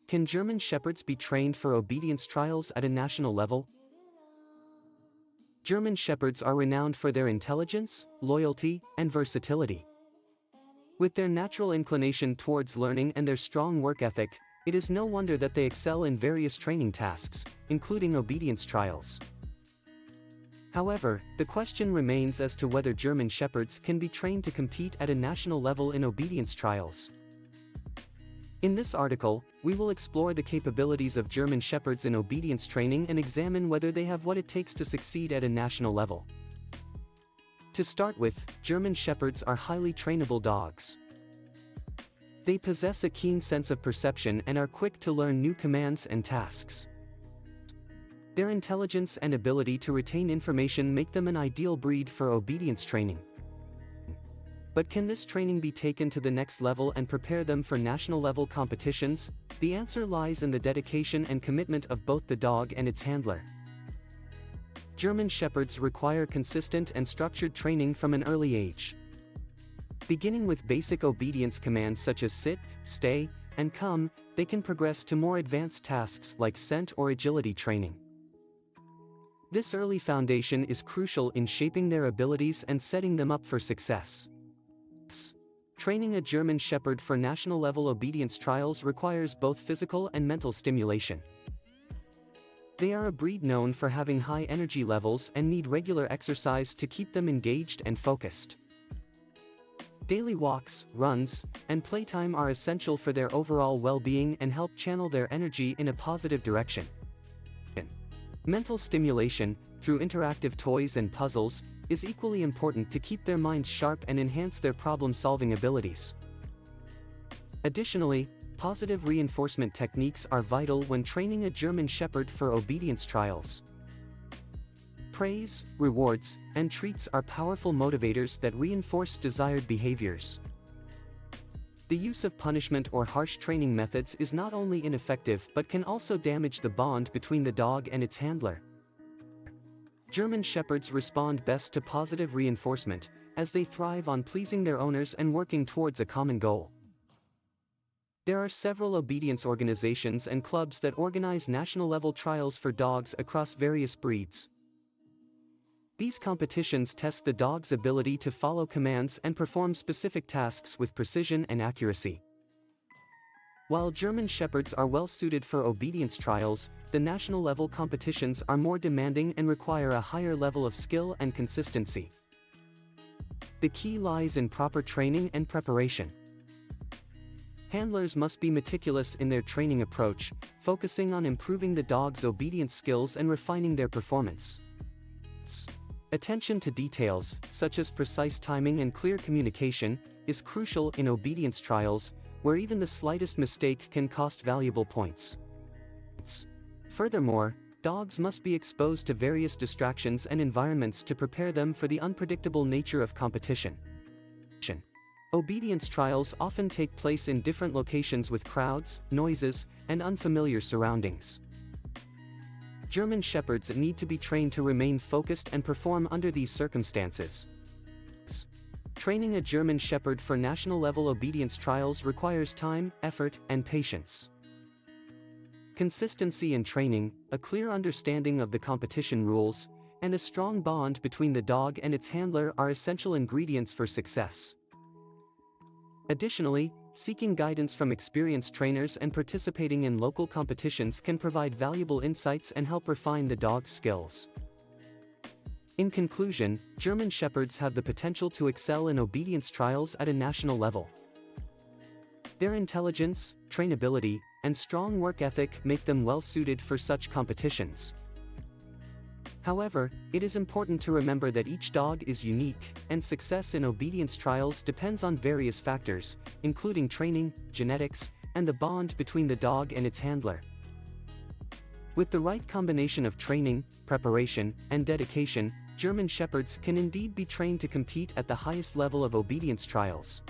Can German Shepherds be trained for obedience trials at a national level? German Shepherds are renowned for their intelligence, loyalty, and versatility. With their natural inclination towards learning and their strong work ethic, it is no wonder that they excel in various training tasks, including obedience trials. However, the question remains as to whether German Shepherds can be trained to compete at a national level in obedience trials. In this article, we will explore the capabilities of German Shepherds in obedience training and examine whether they have what it takes to succeed at a national level. To start with, German Shepherds are highly trainable dogs. They possess a keen sense of perception and are quick to learn new commands and tasks. Their intelligence and ability to retain information make them an ideal breed for obedience training. But can this training be taken to the next level and prepare them for national-level competitions? The answer lies in the dedication and commitment of both the dog and its handler. German Shepherds require consistent and structured training from an early age. Beginning with basic obedience commands such as sit, stay, and come, they can progress to more advanced tasks like scent or agility training. This early foundation is crucial in shaping their abilities and setting them up for success. Training a German Shepherd for national-level obedience trials requires both physical and mental stimulation. They are a breed known for having high energy levels and need regular exercise to keep them engaged and focused. Daily walks, runs, and playtime are essential for their overall well-being and help channel their energy in a positive direction. Mental stimulation, through interactive toys and puzzles, is equally important to keep their minds sharp and enhance their problem-solving abilities. Additionally, positive reinforcement techniques are vital when training a German Shepherd for obedience trials. Praise, rewards, and treats are powerful motivators that reinforce desired behaviors. The use of punishment or harsh training methods is not only ineffective but can also damage the bond between the dog and its handler. German Shepherds respond best to positive reinforcement, as they thrive on pleasing their owners and working towards a common goal. There are several obedience organizations and clubs that organize national-level trials for dogs across various breeds. These competitions test the dog's ability to follow commands and perform specific tasks with precision and accuracy. While German Shepherds are well suited for obedience trials, the national-level competitions are more demanding and require a higher level of skill and consistency. The key lies in proper training and preparation. Handlers must be meticulous in their training approach, focusing on improving the dog's obedience skills and refining their performance. Attention to details, such as precise timing and clear communication, is crucial in obedience trials, where even the slightest mistake can cost valuable points. Furthermore, dogs must be exposed to various distractions and environments to prepare them for the unpredictable nature of competition. Obedience trials often take place in different locations with crowds, noises, and unfamiliar surroundings. German Shepherds need to be trained to remain focused and perform under these circumstances. Training a German Shepherd for national-level obedience trials requires time, effort, and patience. Consistency in training, a clear understanding of the competition rules, and a strong bond between the dog and its handler are essential ingredients for success. Additionally, seeking guidance from experienced trainers and participating in local competitions can provide valuable insights and help refine the dog's skills. In conclusion, German Shepherds have the potential to excel in obedience trials at a national level. Their intelligence, trainability, and strong work ethic make them well suited for such competitions. However, it is important to remember that each dog is unique, and success in obedience trials depends on various factors, including training, genetics, and the bond between the dog and its handler. With the right combination of training, preparation, and dedication, German Shepherds can indeed be trained to compete at the highest level of obedience trials.